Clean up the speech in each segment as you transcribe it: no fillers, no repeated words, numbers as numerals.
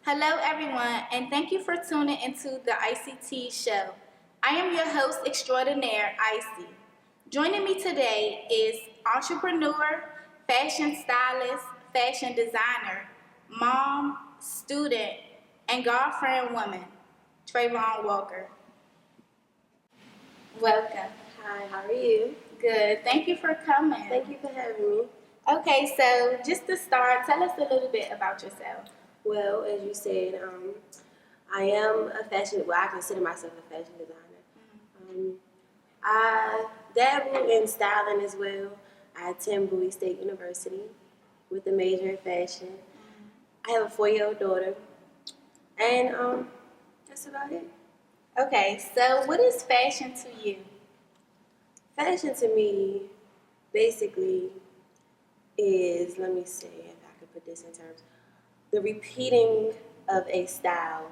Hello, everyone, and thank you for tuning into the Icey Tease Show. I am your host extraordinaire, Icey. Joining me today is entrepreneur, fashion stylist, fashion designer, mom, student, and girlfriend woman, Travonne Walker. Welcome. Hi, how are you? Good. Thank you for coming. Thank you for having me. Okay, so just to start, tell us a little bit about yourself. Well, as you said, I am a I consider myself a fashion designer. I dabble in styling as well. I attend Bowie State University with a major in fashion. I have a 4-year-old daughter, and that's about it. Okay, so what is fashion to you? Fashion to me, basically, is, let me see if I can put this in terms, the repeating of a style.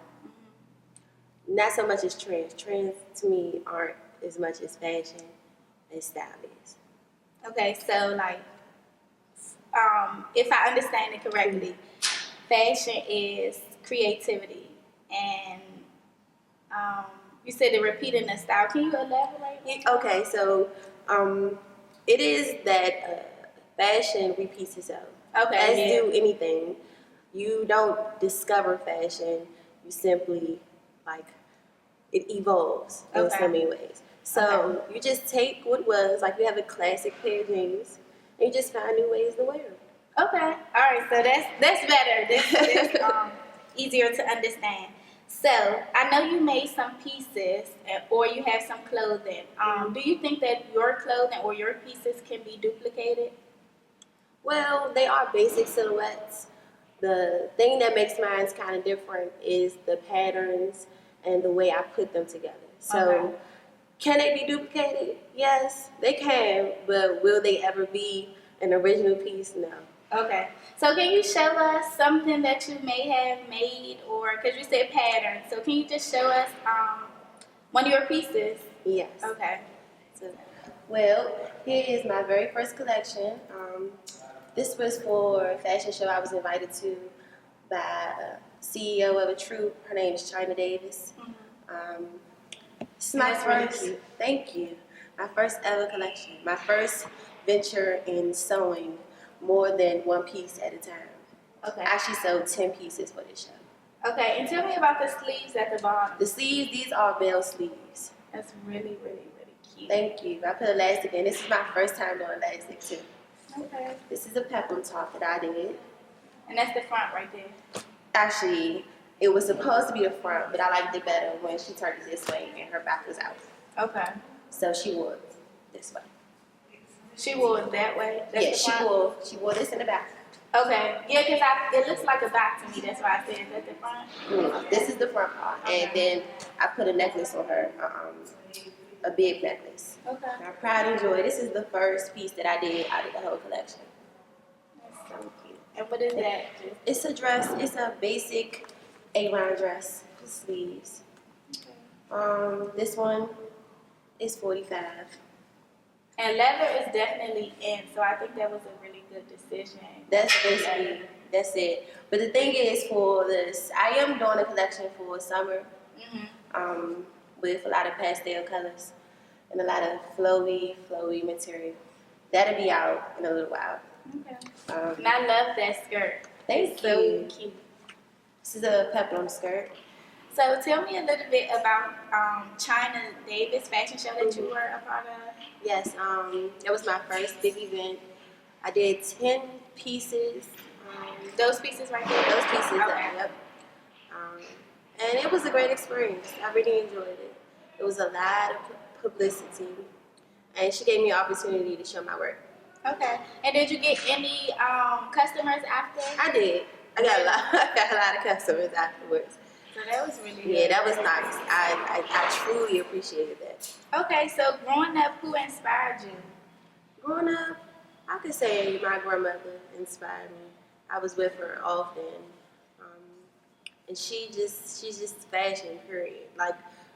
Not so much as trends. Trends to me aren't as much as fashion as style is. Okay, so if I understand it correctly, fashion is creativity, and you said the repeating the style. Can you elaborate? Okay, so it is that fashion repeats itself. Okay, As yeah. do anything. You don't discover fashion. You simply it evolves in so many ways. So you just take what was you have a classic pair of jeans, and you just find new ways to wear them. Okay, all right. So that's better. That's easier to understand. So I know you made some pieces, or you have some clothing. Do you think that your clothing or your pieces can be duplicated? Well, they are basic silhouettes. The thing that makes mine kind of different is the patterns and the way I put them together. So, can they be duplicated? Yes, they can, but will they ever be an original piece? No. Okay. So can you show us something that you may have made, or because you said pattern, so can you just show us one of your pieces? Yes. Okay. Well, here is my very first collection. This was for a fashion show I was invited to by a CEO of a troupe. Her name is China Davis. This is my first. Really thank you. My first ever collection. My first venture in sewing more than one piece at a time. Okay. I actually sold 10 pieces for this show. Okay, and tell me about the sleeves at the bottom. The sleeves, these are bell sleeves. That's really, really, really cute. Thank you. I put elastic in. This is my first time doing elastic too. Okay. This is a peplum top that I did. And that's the front right there. Actually, it was supposed to be the front, but I liked it better when she turned it this way and her back was out. Okay. So she wore it this way. She wore it that way? Yeah, she wore this in the back. Okay. Yeah, because it looks like a back to me. That's why I said, is that the front? This is the front part. Okay. And then I put a necklace on her, a big necklace. Okay. And I pride and joy. This is the first piece that I did out of the whole collection. That's so cute. And what is that? It's a dress. It's a basic A-line dress with sleeves. Okay. This one is $45. And leather is definitely in, so I think that was a really good decision. That's it. But the thing is, for this, I am doing a collection for summer, with a lot of pastel colors and a lot of flowy material. That'll be out in a little while. Okay. And I love that skirt. Thank you. So cute. This is a peplum skirt. So tell me a little bit about China Davis fashion show that you were a part of. Yes, that was my first big event. I did 10 pieces. Those pieces right there? Those pieces, yep. And it was a great experience. I really enjoyed it. It was a lot of publicity. And she gave me an opportunity to show my work. Okay. And did you get any customers after? I did. I got a lot of customers afterwards. So that was really good. Yeah, that was nice. I truly appreciated that. Okay, so growing up, who inspired you? Growing up, I could say my grandmother inspired me. I was with her often. And she's just fashion, period.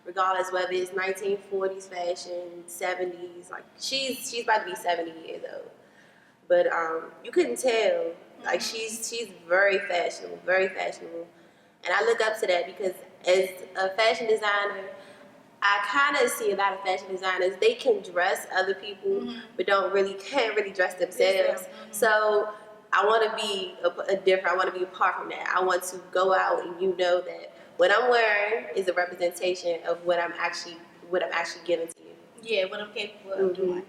Regardless whether it's 1940s fashion, 70s, she's about to be 70 years old. But you couldn't tell. She's very fashionable, And I look up to that because as a fashion designer, I kind of see a lot of fashion designers, they can dress other people, but can't really dress themselves. So I want to be different. I want to be apart from that. I want to go out and know that what I'm wearing is a representation of what I'm actually giving to you. Yeah, what I'm capable of doing.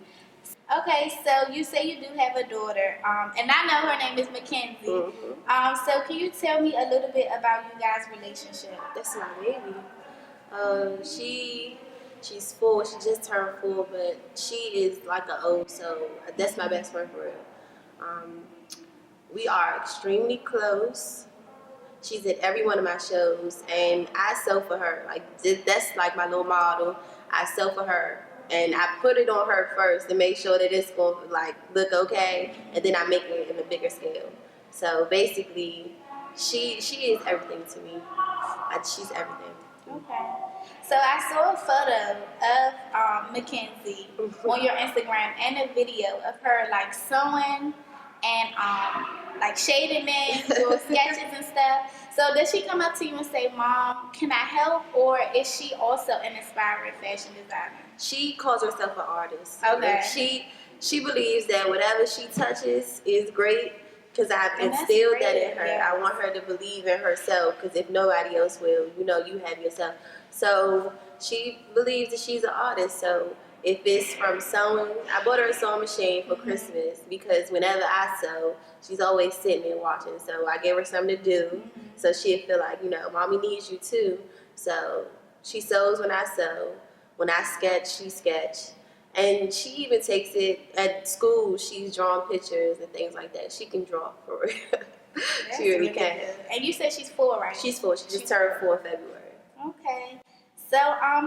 Okay, so you say you do have a daughter, and I know her name is Mackenzie. So can you tell me a little bit about you guys' relationship? That's my baby. She's 4. She just turned 4, but she is like an O. So that's my best friend for real. We are extremely close. She's at every one of my shows, and I sew for her. Like that's like my little model. I sew for her, and I put it on her first to make sure that it's going to like look okay, and then I make it in a bigger scale. So basically, she is everything to me. She's everything. Okay. So I saw a photo of Mackenzie on your Instagram and a video of her like sewing and like shading in, doing sketches and stuff. So does she come up to you and say, "Mom, can I help?" Or is she also an aspiring fashion designer? She calls herself an artist. Okay. Like she believes that whatever she touches is great because I've instilled that in her. Yeah. I want her to believe in herself because if nobody else will, you have yourself. So she believes that she's an artist. So if it's from sewing, I bought her a sewing machine for Christmas because whenever I sew, she's always sitting there watching. So I gave her something to do so she'd feel like, Mommy needs you too. So she sews when I sew. When I sketch, she sketch. And she even takes it at school. She's drawing pictures and things like that. She can draw for real. She really can. Good. And you said she's 4, right? She's 4. She just turned 4 in February. Okay. So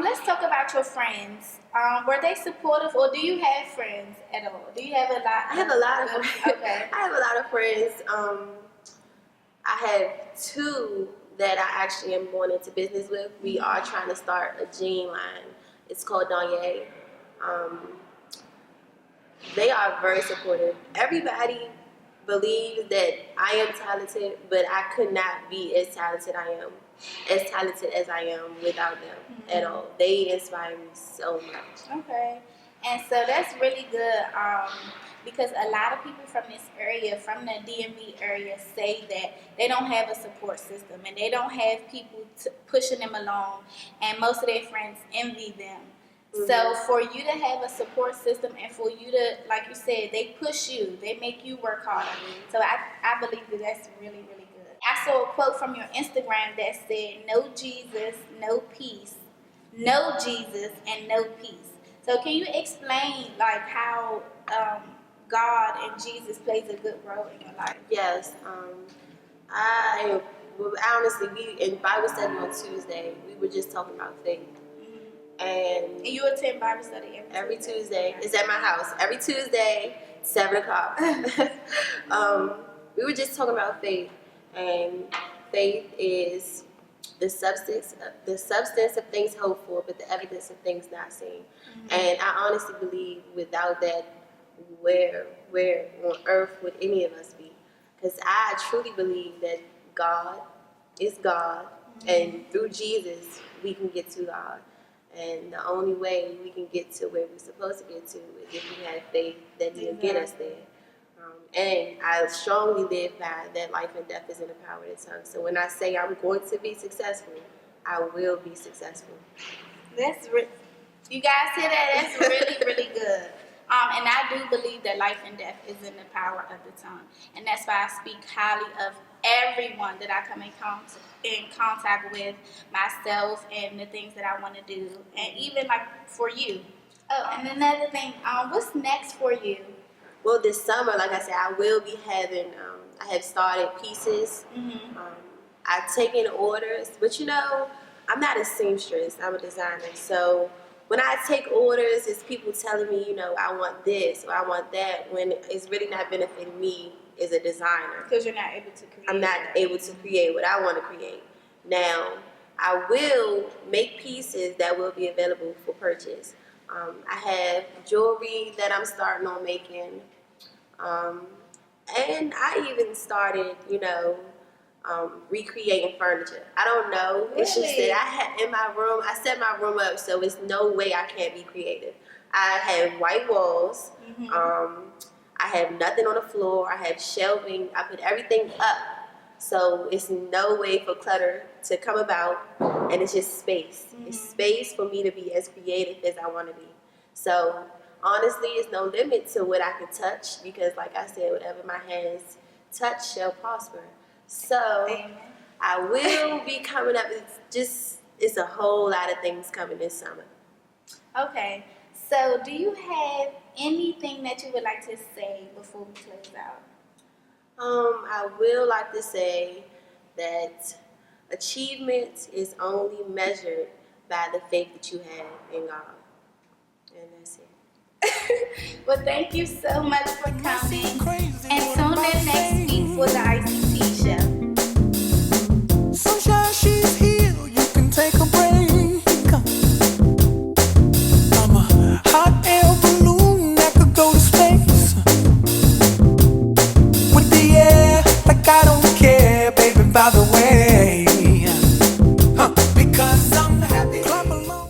let's talk about your friends. Were they supportive, or do you have friends at all? Do you have a lot? I have a lot of friends. Okay. I have a lot of friends. I have 2 that I actually am going into business with. We are trying to start a jean line. It's called Donye. They are very supportive. Everybody believes that I am talented, but I could not be as talented as I am without them at all. They inspire me so much. Okay. And so that's really good because a lot of people from this area, from the DMV area, say that they don't have a support system and they don't have people pushing them along, and most of their friends envy them. So for you to have a support system and for you to, like you said, they push you, they make you work harder. So I believe that that's really, really good. I saw a quote from your Instagram that said, "No Jesus, no peace. No Jesus and no peace." So can you explain like how God and Jesus plays a good role in your life? Yes. Honestly, we in Bible study on Tuesday, we were just talking about faith. And you attend Bible study every Tuesday. It's at my house. Every Tuesday, 7 o'clock. We were just talking about faith. And faith is the substance of things hoped for, but the evidence of things not seen. And I honestly believe without that, where on earth would any of us be? Because I truly believe that God is God, and through Jesus, we can get to God. And the only way we can get to where we're supposed to get to is if we have faith that He'll get us there. And I strongly live by that life and death is in the power of the tongue. So when I say I'm going to be successful, I will be successful. You guys hear that? That's really, really good. And I do believe that life and death is in the power of the tongue. And that's why I speak highly of everyone that I come in contact with, myself, and the things that I want to do. And even like for you. Oh, and another thing, what's next for you? Well, this summer, like I said, I will be having, I have started pieces. I've taken orders, but I'm not a seamstress, I'm a designer. So when I take orders, it's people telling me, I want this or I want that, when it's really not benefiting me as a designer. Because you're not able to create. I'm not able to create what I want to create. Now, I will make pieces that will be available for purchase. I have jewelry that I'm starting on making. And I even started, recreating furniture. I don't know. Really? It's just that I set my room up so it's no way I can't be creative. I have white walls. I have nothing on the floor. I have shelving. I put everything up. So it's no way for clutter to come about, and it's just space. It's space for me to be as creative as I want to be. So honestly, it's no limit to what I can touch because, like I said, whatever my hands touch shall prosper. So Amen. I will be coming up. It's a whole lot of things coming this summer. Okay. So do you have anything that you would like to say before we close out? I will like to say that achievement is only measured by the faith that you have in God. And that's it. Well, thank you so much for coming. And tune in next week for the Icey